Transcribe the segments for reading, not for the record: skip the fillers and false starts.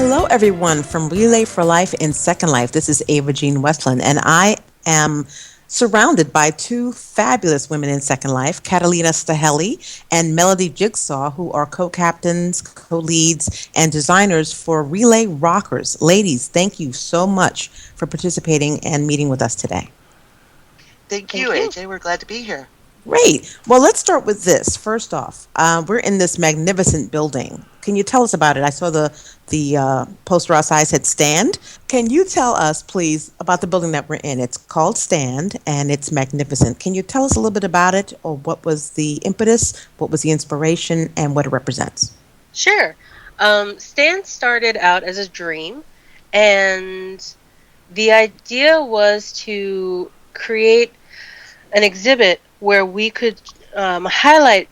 Hello, everyone from Relay for Life in Second Life. This is AvaJean Westland, and I am surrounded by two fabulous women in Second Life, Catalina Stahelli and Melodie Jigsaw, who are co-captains, co-leads, and designers for Relay Rockers. Ladies, thank you so much for participating and meeting with us today. Thank you, Thank you. AJ. We're glad to be here. Great. Well, let's start with this. First off, we're in this magnificent building. Can you tell us about it? I saw the poster outside said Stand. Can you tell us, please, about the building that we're in? It's called Stand, and it's magnificent. Can you tell us a little bit about it, or what was the impetus, what was the inspiration, and what it represents? Sure. Stan started out as a dream, and the idea was to create an exhibit where we could highlight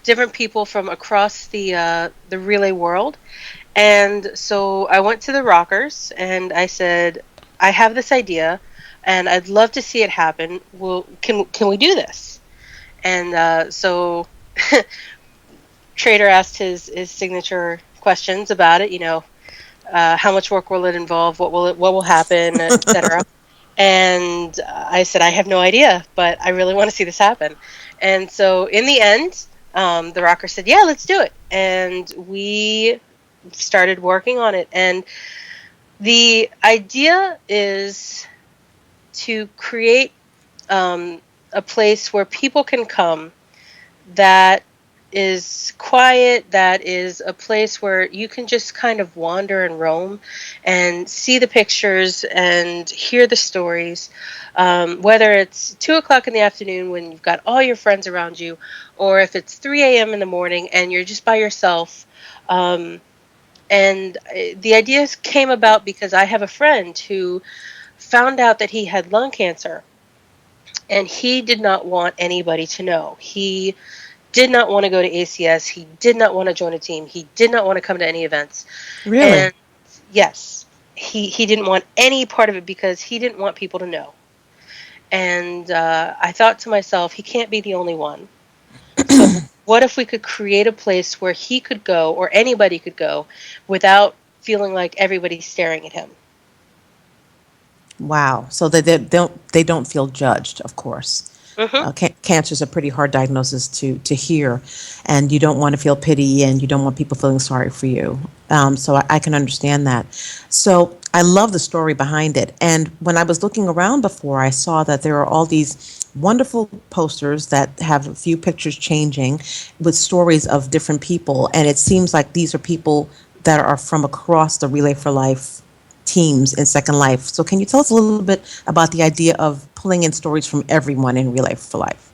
different people from across the relay world. And so I went to the Rockers and I said, I have this idea, and I'd love to see it happen. Well, can we do this? And so Trader asked his signature questions about it. How much work will it involve? What will happen, etc. And I said, I have no idea, but I really want to see this happen. And so in the end, the rocker said, yeah, let's do it. And we started working on it. And the idea is to create a place where people can come that is quiet, that is a place where you can just kind of wander and roam and see the pictures and hear the stories, whether it's 2 o'clock in the afternoon when you've got all your friends around you, or if it's 3 a.m. in the morning and you're just by yourself. And the ideas came about because I have a friend who found out that he had lung cancer, and he did not want anybody to know. He did not want to go to ACS. He did not want to join a team. He did not want to come to any events. Really? And yes, he didn't want any part of it because he didn't want people to know. And I thought to myself, he can't be the only one. So what if we could create a place where he could go, or anybody could go, without feeling like everybody's staring at him? Wow. So they don't feel judged, of course. Hmm. Cancer is a pretty hard diagnosis to hear, and you don't want to feel pity, and you don't want people feeling sorry for you. So I can understand that. So I love the story behind it. And when I was looking around before, I saw that there are all these wonderful posters that have a few pictures changing with stories of different people, and it seems like these are people that are from across the Relay for Life teams in Second Life. So can you tell us a little bit about the idea of pulling in stories from everyone in Relay for Life?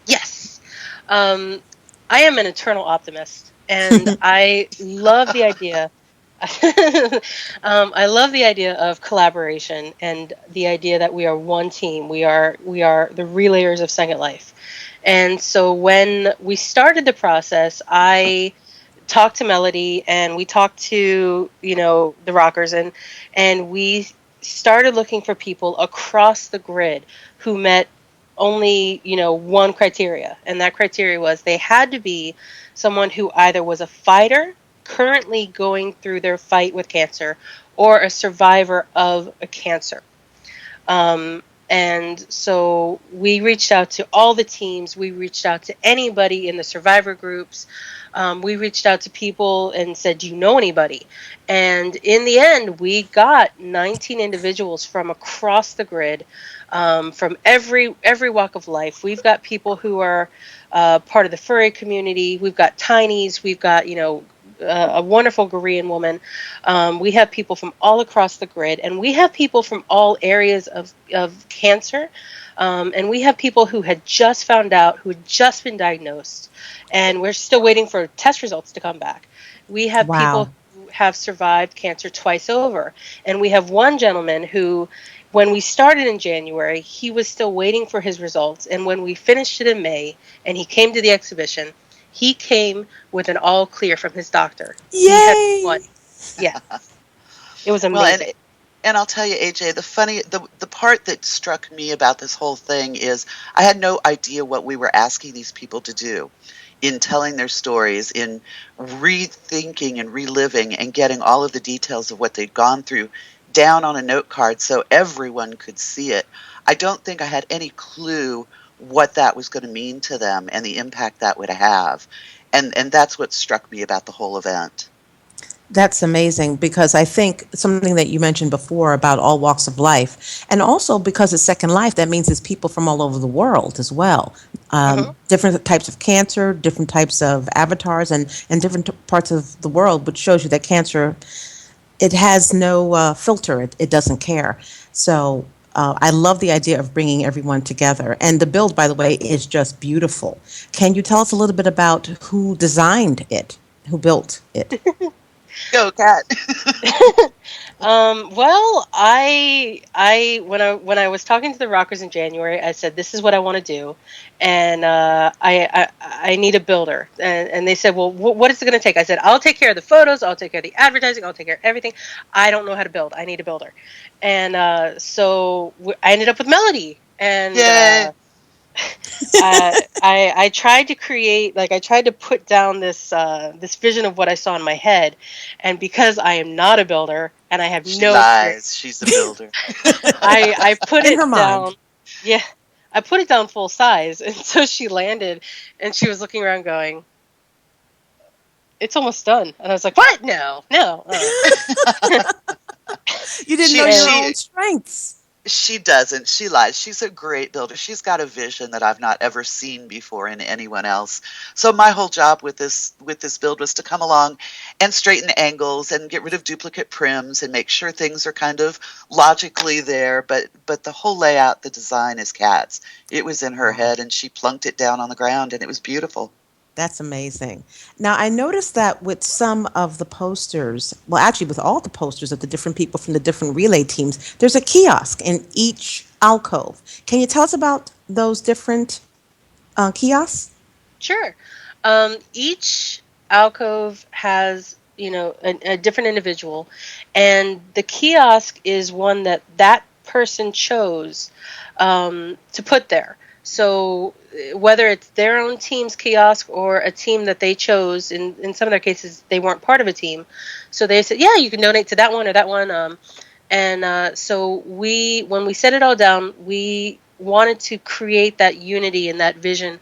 Yes. Um, I am an eternal optimist, and I love the idea. I love the idea of collaboration and the idea that we are one team. We are the relayers of Second Life. And so when we started the process, I talked to Melody and we talked to the Rockers, and we started looking for people across the grid who met only one criteria, and that criteria was they had to be someone who either was a fighter currently going through their fight with cancer, or a survivor of a cancer. And so we reached out to all the teams. We reached out to anybody in the survivor groups. We reached out to people and said, do you know anybody? And in the end, we got 19 individuals from across the grid, from every walk of life. We've got people who are part of the furry community. We've got tinies. We've got, a wonderful Korean woman. We have people from all across the grid, and we have people from all areas of cancer. And we have people who had just found out, who had just been diagnosed, and we're still waiting for test results to come back. We have Wow. people who have survived cancer twice over. And we have one gentleman who, when we started in January, he was still waiting for his results. And when we finished it in May and he came to the exhibition, he came with an all clear from his doctor. He had Yay! won. Yeah, it was Well, and amazing. And I'll tell you, AJ, the part that struck me about this whole thing is I had no idea what we were asking these people to do in telling their stories, in rethinking and reliving and getting all of the details of what they'd gone through down on a note card so everyone could see it. I don't think I had any clue what that was going to mean to them and the impact that would have. And that's what struck me about the whole event. That's amazing because I think something that you mentioned before about all walks of life, and also because it's Second Life, that means it's people from all over the world as well. Hmm. Different types of cancer, different types of avatars, and different parts of the world, which shows you that cancer, it has no filter. It doesn't care. So I love the idea of bringing everyone together. And the build, by the way, is just beautiful. Can you tell us a little bit about who designed it, who built it? Go, Kat. Well, when I was talking to the Rockers in January, I said this is what I want to do, and I need a builder, and they said, well, what is it going to take? I said, I'll take care of the photos, I'll take care of the advertising, I'll take care of everything. I don't know how to build. I need a builder, and I ended up with Melodie, and Yay. I tried to create, like, I tried to put down this vision of what I saw in my head, and because I am not a builder and I have She no experience, lies. She's a builder. I put In her it down. mind. Yeah, I put it down full size, and so she landed, and she was looking around, going, "It's almost done," and I was like, "What? No, no." You didn't She know your And own strengths. she doesn't. She lies. She's a great builder. She's got a vision that I've not ever seen before in anyone else. So my whole job with this build was to come along and straighten angles and get rid of duplicate prims and make sure things are kind of logically there. But the whole layout, the design is Kat's. It was in her Wow. head and she plunked it down on the ground and it was beautiful. That's amazing. Now, I noticed that with some of the posters, well, actually, with all the posters of the different people from the different relay teams, there's a kiosk in each alcove. Can you tell us about those different kiosks? sure, each alcove has, a different individual, and the kiosk is one that person chose to put there. So whether it's their own team's kiosk or a team that they chose, in some of their cases they weren't part of a team, so they said, yeah, you can donate to that one or that one. So when we set it all down, we wanted to create that unity and that vision.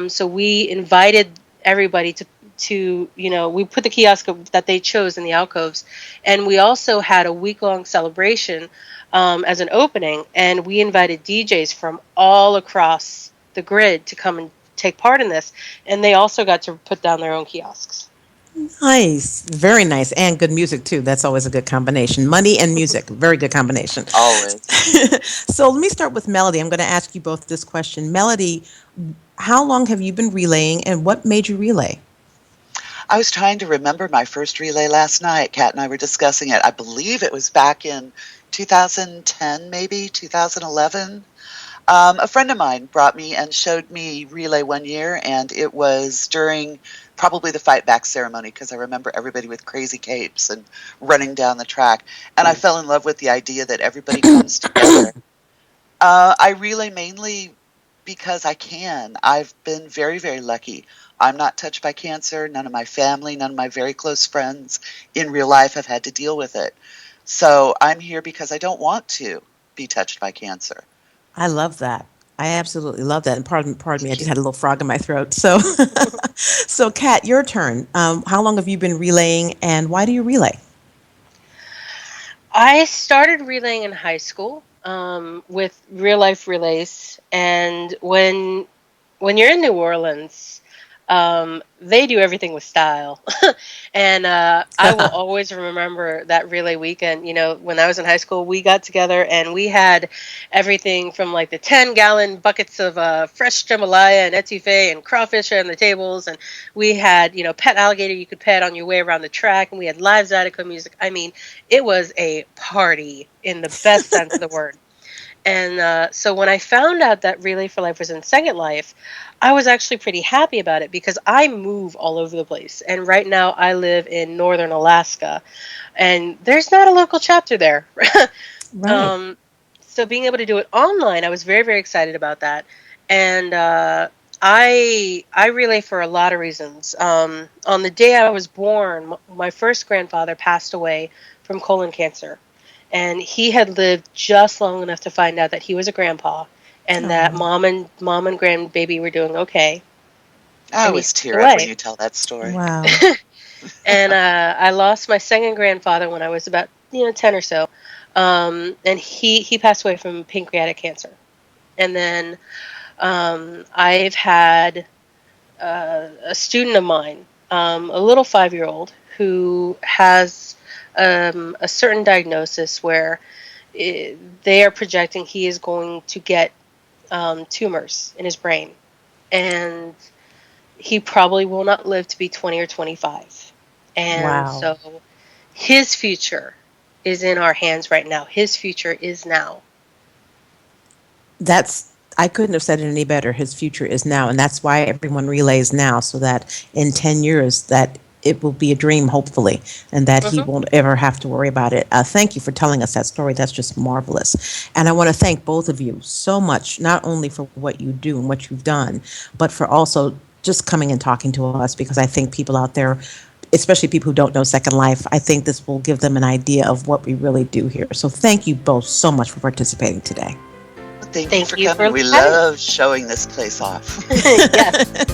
So we invited everybody to we put the kiosk that they chose in the alcoves, and we also had a week-long celebration as an opening, and we invited DJs from all across the grid to come and take part in this, and they also got to put down their own kiosks. Nice, very nice, and good music too. That's always a good combination. Money and music, very good combination. Always. So let me start with Melody. I'm going to ask you both this question. Melody, how long have you been relaying, and what made you relay? I was trying to remember my first relay last night. Kat and I were discussing it. I believe it was back in 2010, maybe 2011. A friend of mine brought me and showed me relay one year, and it was during probably the fight back ceremony because I remember everybody with crazy capes and running down the track. And I fell in love with the idea that everybody comes together. I relay mainly because I can. I've been very, very lucky. I'm not touched by cancer. None of my family, none of my very close friends in real life have had to deal with it. So I'm here because I don't want to be touched by cancer. I love that. I absolutely love that. And pardon me, I Thank just you. had a little frog in my throat. So, so Kat, your turn. How long have you been relaying, and why do you relay? I started relaying in high school with real life relays, and when you're in New Orleans, they do everything with style. And I will always remember that relay weekend. When I was in high school, we got together and we had everything from like the 10-gallon buckets of fresh jambalaya and etouffee and crawfish on the tables. And we had, pet alligator you could pet on your way around the track. And we had live Zydeco music. I mean, it was a party in the best sense of the word. And so when I found out that Relay for Life was in Second Life, I was actually pretty happy about it because I move all over the place. And right now I live in northern Alaska, and there's not a local chapter there. Right. So being able to do it online, I was very, very excited about that. And I relay for a lot of reasons. On the day I was born, my first grandfather passed away from colon cancer, and he had lived just long enough to find out that he was a grandpa, and that Oh, mom and grandbaby were doing okay, I and he always passed tear up when away. you tell that story. wow. And I lost my second grandfather when I was about 10 or so, and he passed away from pancreatic cancer. And then I've had a student of mine, a little 5-year-old, who has a certain diagnosis where they are projecting he is going to get tumors in his brain, and he probably will not live to be 20 or 25. And Wow. so his future is in our hands right now. His future is now. That's I couldn't have said it any better. His future is now, and that's why everyone relays now, so that in 10 years that it will be a dream, hopefully, and that he Hmm. won't ever have to worry about it. Thank you for telling us that story. That's just marvelous. And I want to thank both of you so much, not only for what you do and what you've done, but for also just coming and talking to us, because I think people out there, especially people who don't know Second Life, I think this will give them an idea of what we really do here. So thank you both so much for participating today. Thank you Thank for you coming. for We having me. love showing this place off. Yes.